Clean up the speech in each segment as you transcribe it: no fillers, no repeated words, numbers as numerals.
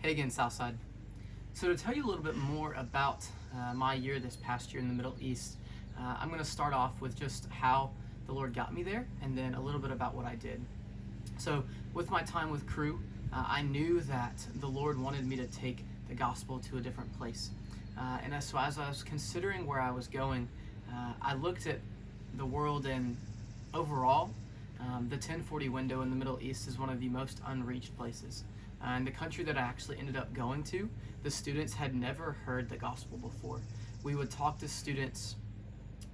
Hey again, Southside. So to tell you a little bit more about my year this past year in the Middle East, I'm going to start off with just how the Lord got me there and then a little bit about what I did. So with my time with Cru, I knew that the Lord wanted me to take the gospel to a different place. So as I was considering where I was going, I looked at the world, and overall, the 1040 window in the Middle East is one of the most unreached places. And the country that I actually ended up going to, the students had never heard the gospel before. We would talk to students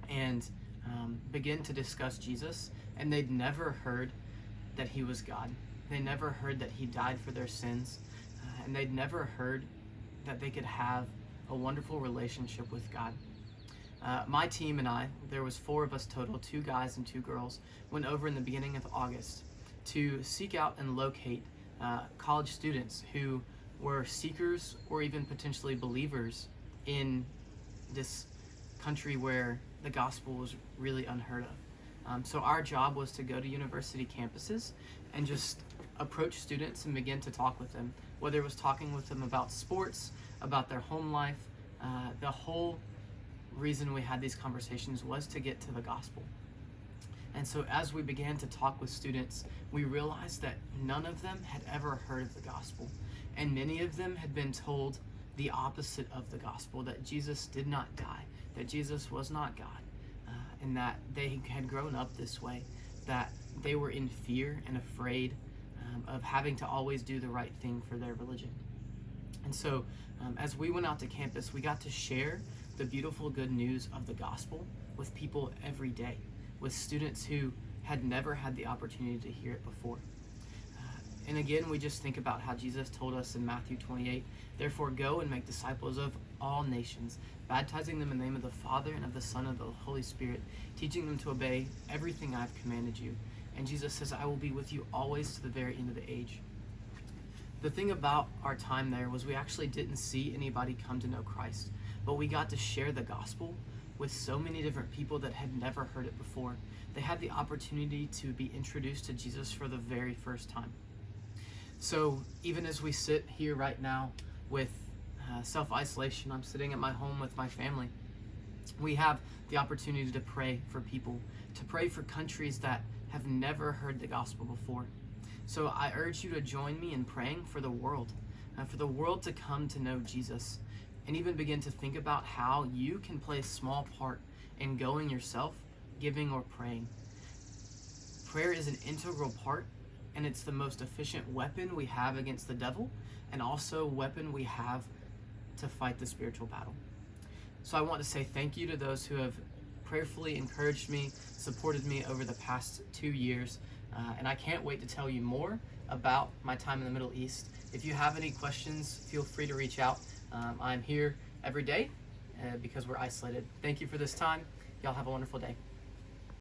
and begin to discuss Jesus, and they'd never heard that he was God. They never heard that he died for their sins, and they'd never heard that they could have a wonderful relationship with God. My team and I, there was 4 of us total, 2 guys and 2 girls, went over in the beginning of August to seek out and locate college students who were seekers or even potentially believers in this country where the gospel was really unheard of. So our job was to go to university campuses and just approach students and begin to talk with them, whether it was talking with them about sports, about their home life. The whole reason we had these conversations was to get to the gospel. And so as we began to talk with students, we realized that none of them had ever heard of the gospel. And many of them had been told the opposite of the gospel, that Jesus did not die, that Jesus was not God, and that they had grown up this way, that they were in fear and afraid of having to always do the right thing for their religion. And so as we went out to campus, we got to share the beautiful good news of the gospel with people every day, with students who had never had the opportunity to hear it before. And again, we just think about how Jesus told us in Matthew 28, "Therefore go and make disciples of all nations, baptizing them in the name of the Father and of the Son and of the Holy Spirit, teaching them to obey everything I've commanded you." And Jesus says, "I will be with you always to the very end of the age." The thing about our time there was we actually didn't see anybody come to know Christ, but we got to share the gospel with so many different people that had never heard it before. They had the opportunity to be introduced to Jesus for the very first time. So even as we sit here right now with self-isolation, I'm sitting at my home with my family. We have the opportunity to pray for people, to pray for countries that have never heard the gospel before. So I urge you to join me in praying for the world to come to know Jesus, and even begin to think about how you can play a small part in going yourself, giving, or praying. Prayer is an integral part, and it's the most efficient weapon we have against the devil, and also a weapon we have to fight the spiritual battle. So I want to say thank you to those who have prayerfully encouraged me, supported me over the past 2 years, and I can't wait to tell you more about my time in the Middle East. If you have any questions, feel free to reach out. I'm here every day because we're isolated. Thank you for this time. Y'all have a wonderful day.